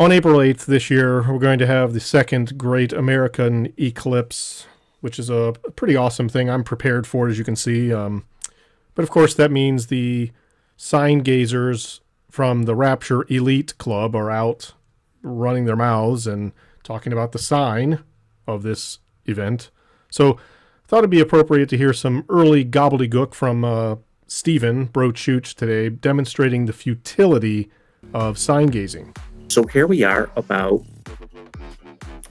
On April 8th this year, we're going to have the second Great American Eclipse, which is a pretty awesome thing. I'm prepared for it, as you can see. But of course, that means the sign gazers from the Rapture Elite Club are out running their mouths and talking about the sign of this event. So I thought it'd be appropriate to hear some early gobbledygook from Stephen Brochooch today, demonstrating the futility of sign gazing. So here we are about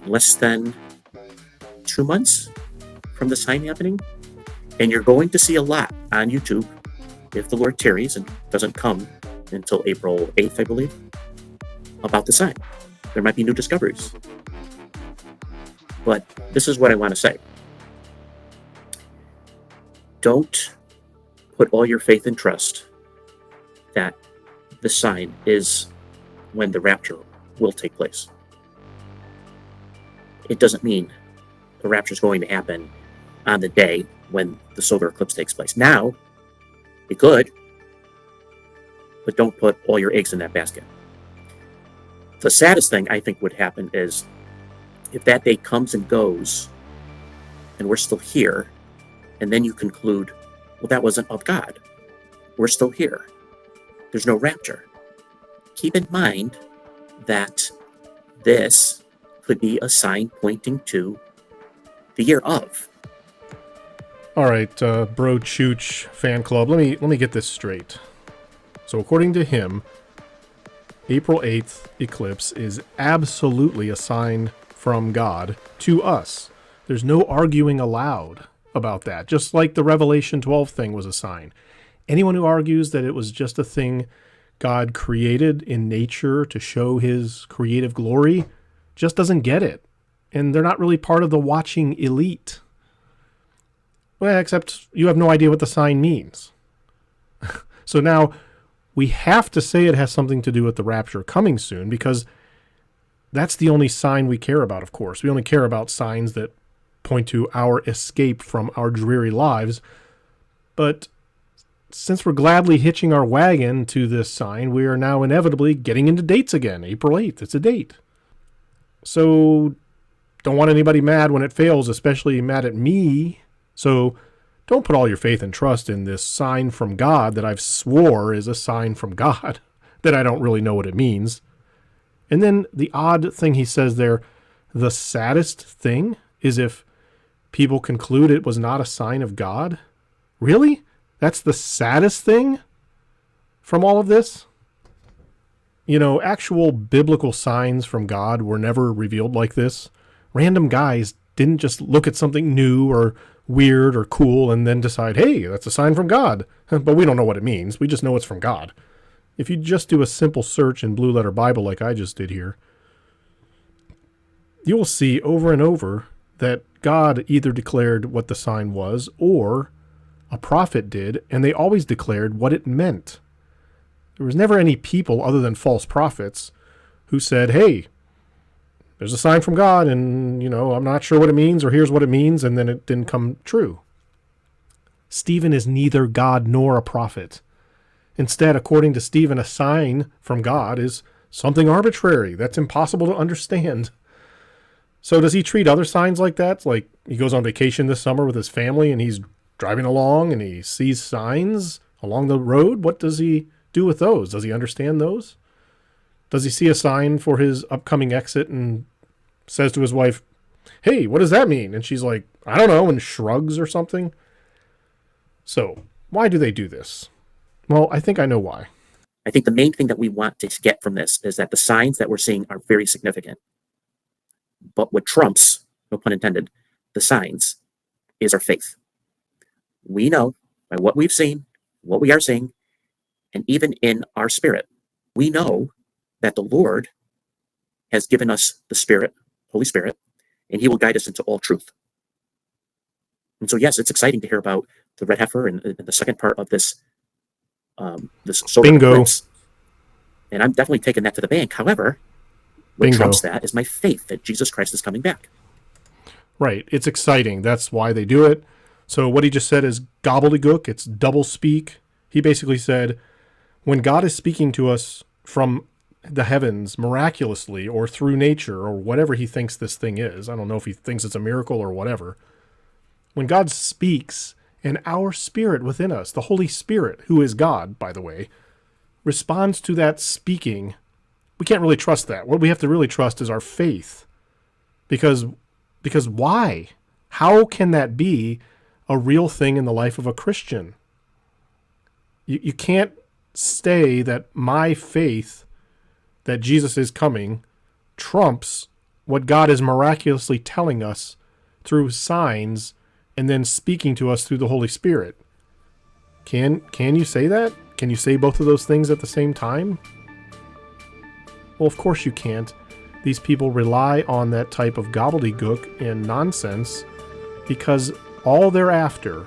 less than 2 months from the sign happening, and you're going to see a lot on YouTube if the Lord tarries and doesn't come until April 8th, I believe, about the sign. There might be new discoveries. But this is what I want to say. Don't put all your faith and trust that the sign is when the rapture will take place. It doesn't mean the rapture is going to happen on the day when the solar eclipse takes place. Now, it could, but don't put all your eggs in that basket. The saddest thing I think would happen is if that day comes and goes and we're still here, and then you conclude, well, that wasn't of God. We're still here. There's no rapture. Keep in mind that this could be a sign pointing to the year of. All right, Brochooch fan club. Let me get this straight. So according to him, April 8th eclipse is absolutely a sign from God to us. There's no arguing allowed about that. Just like the Revelation 12 thing was a sign. Anyone who argues that it was just a thing God created in nature to show his creative glory just doesn't get it. And they're not really part of the watching elite. Well, except you have no idea what the sign means. So now we have to say it has something to do with the rapture coming soon, because that's the only sign we care about, of course. We only care about signs that point to our escape from our dreary lives. But since we're gladly hitching our wagon to this sign, we are now inevitably getting into dates again. April 8th, it's a date. So don't want anybody mad when it fails, especially mad at me. So don't put all your faith and trust in this sign from God that I've swore is a sign from God, that I don't really know what it means. And then the odd thing he says there, the saddest thing is if people conclude it was not a sign of God. Really? That's the saddest thing from all of this? You know, actual biblical signs from God were never revealed like this. Random guys didn't just look at something new or weird or cool and then decide, hey, that's a sign from God. But we don't know what it means. We just know it's from God. If you just do a simple search in Blue Letter Bible like I just did here, you will see over and over that God either declared what the sign was or a prophet did, and they always declared what it meant. There was never any people other than false prophets who said, hey, there's a sign from God, and, I'm not sure what it means, or here's what it means, and then it didn't come true. Stephen is neither God nor a prophet. Instead, according to Stephen, a sign from God is something arbitrary that's impossible to understand. So does he treat other signs like that? Like he goes on vacation this summer with his family, and he's driving along and he sees signs along the road? What does he do with those? Does he understand those? Does he see a sign for his upcoming exit and says to his wife, hey, what does that mean? And she's like, I don't know, and shrugs or something. So why do they do this? Well, I think I know why. I think the main thing that we want to get from this is that the signs that we're seeing are very significant. But what trumps, no pun intended, the signs is our faith. We know by what we've seen, what we are seeing, and even in our spirit, we know that the Lord has given us the Spirit, Holy Spirit, and he will guide us into all truth. And so, yes, it's exciting to hear about the red heifer and the second part of this solar Bingo. eclipse. And I'm definitely taking that to the bank. However, what Bingo. trumps that is my faith that Jesus Christ is coming back. Right. It's exciting. That's why they do it. So what he just said is gobbledygook. It's doublespeak. He basically said, when God is speaking to us from the heavens miraculously or through nature or whatever he thinks this thing is. I don't know if he thinks it's a miracle or whatever. When God speaks and our spirit within us, the Holy Spirit, who is God, by the way, responds to that speaking, we can't really trust that. What we have to really trust is our faith. Because why? How can that be a real thing in the life of a Christian? You can't say that my faith that Jesus is coming trumps what God is miraculously telling us through signs and then speaking to us through the Holy Spirit. Can you say that? Can you say both of those things at the same time? Well, of course you can't. These people rely on that type of gobbledygook and nonsense because all they're after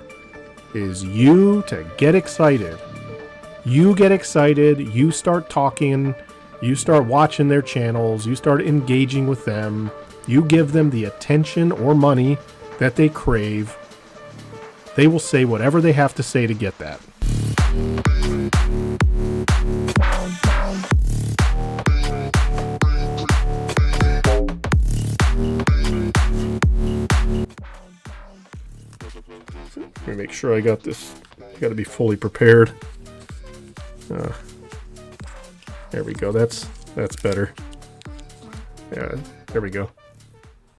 is you to get excited. You get excited, you start talking, you start watching their channels, you start engaging with them, you give them the attention or money that they crave. They will say whatever they have to say to get that. Let me make sure I got this. I got to be fully prepared. There we go. That's better. Yeah, there we go.